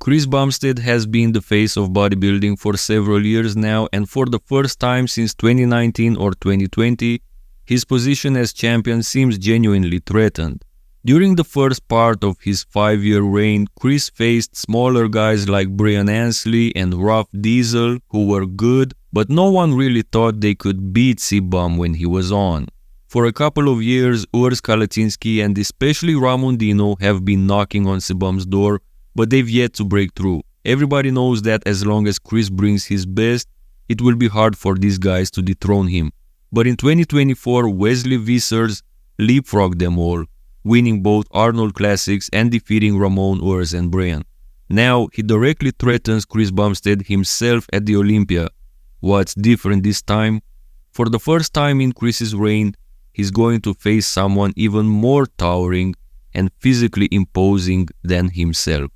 Chris Bumstead has been the face of bodybuilding for several years now, and for the first time since 2019 or 2020, his position as champion seems genuinely threatened. During the first part of his 5-year reign, Chris faced smaller guys like Brian Ansley and Rough Diesel, who were good, but no one really thought they could beat C-Bum when he was on. For a couple of years, Urs Kalatinski and especially Ramondino have been knocking on C-Bum's door, but they've yet to break through. Everybody knows that as long as Chris brings his best, it will be hard for these guys to dethrone him. But in 2024, Wesley Vissers leapfrogged them all, winning both Arnold Classics and defeating Ramon, Urs and Brian. Now, he directly threatens Chris Bumstead himself at the Olympia. What's different this time? For the first time in Chris's reign, he's going to face someone even more towering and physically imposing than himself.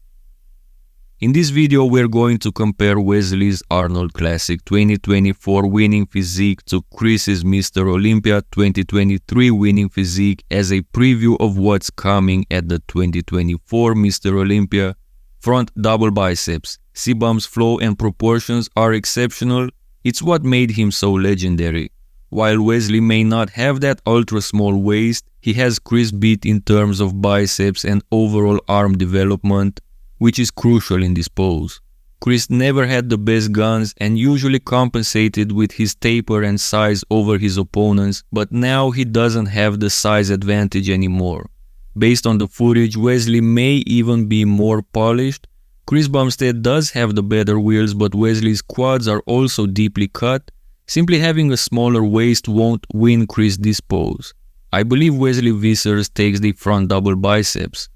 In this video, we're going to compare Wesley's Arnold Classic 2024 winning physique to Chris's Mr. Olympia 2023 winning physique as a preview of what's coming at the 2024 Mr. Olympia. Front double biceps. C-Bum's flow and proportions are exceptional. It's what made him so legendary. While Wesley may not have that ultra small waist, he has Chris beat in terms of biceps and overall arm development, which is crucial in this pose. Chris never had the best guns and usually compensated with his taper and size over his opponents, but now he doesn't have the size advantage anymore. Based on the footage, Wesley may even be more polished. Chris Bumstead does have the better wheels, but Wesley's quads are also deeply cut. Simply having a smaller waist won't win Chris this pose. I believe Wesley Vissers takes the front double biceps.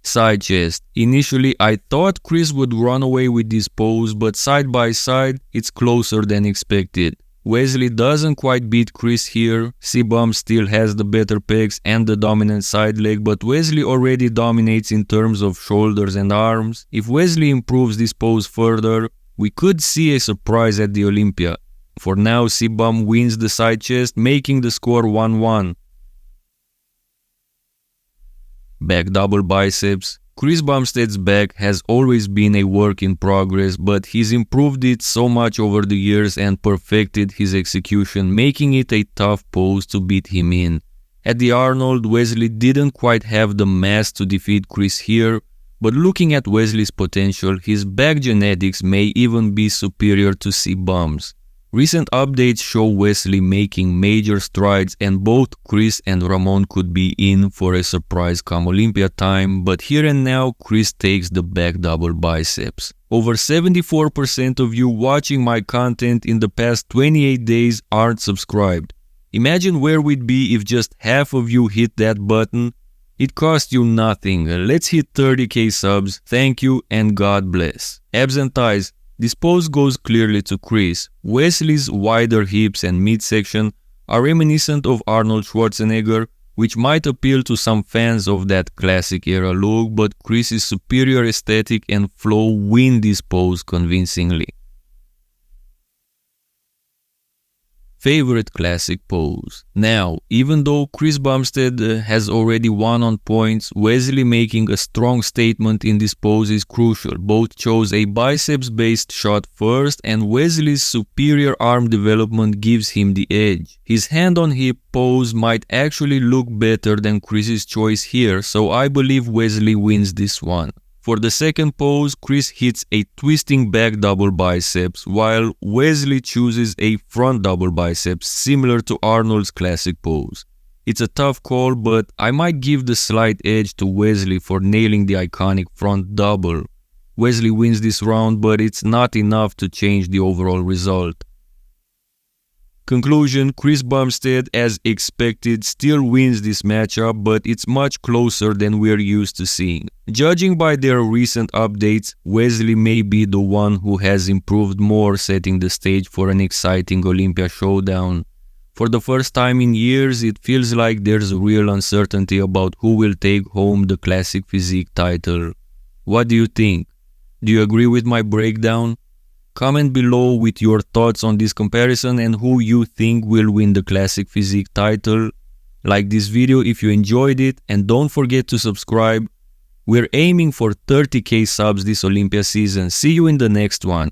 Side chest. Initially, I thought Chris would run away with this pose, but side by side, it's closer than expected. Wesley doesn't quite beat Chris here. C-Bum still has the better pecs and the dominant side leg, but Wesley already dominates in terms of shoulders and arms. If Wesley improves this pose further, we could see a surprise at the Olympia. For now, C-Bum wins the side chest, making the score 1-1. Back double biceps. Chris Bumstead's back has always been a work in progress, but he's improved it so much over the years and perfected his execution, making it a tough pose to beat him in. At the Arnold, Wesley didn't quite have the mass to defeat Chris here, but looking at Wesley's potential, his back genetics may even be superior to C-Bum's. Recent updates show Wesley making major strides, and both Chris and Ramon could be in for a surprise come Olympia time, but here and now Chris takes the back double biceps. Over 74% of you watching my content in the past 28 days aren't subscribed. Imagine where we'd be if just half of you hit that button. It costs you nothing. Let's hit 30k subs. Thank you and God bless. Abs and thighs. This pose goes clearly to Chris. Wesley's wider hips and midsection are reminiscent of Arnold Schwarzenegger, which might appeal to some fans of that classic era look, but Chris's superior aesthetic and flow win this pose convincingly. Favorite classic pose. Now, even though Chris Bumstead has already won on points, Wesley making a strong statement in this pose is crucial. Both chose a biceps-based shot first, and Wesley's superior arm development gives him the edge. His hand-on-hip pose might actually look better than Chris's choice here, so I believe Wesley wins this one. For the second pose, Chris hits a twisting back double biceps, while Wesley chooses a front double biceps similar to Arnold's classic pose. It's a tough call, but I might give the slight edge to Wesley for nailing the iconic front double. Wesley wins this round, but it's not enough to change the overall result. Conclusion: Chris Bumstead, as expected, still wins this matchup, but it's much closer than we're used to seeing. Judging by their recent updates, Wesley may be the one who has improved more, setting the stage for an exciting Olympia showdown. For the first time in years, it feels like there's real uncertainty about who will take home the classic physique title. What do you think? Do you agree with my breakdown? Comment below with your thoughts on this comparison and who you think will win the classic physique title. Like this video if you enjoyed it, and don't forget to subscribe. We're aiming for 30k subs this Olympia season. See you in the next one.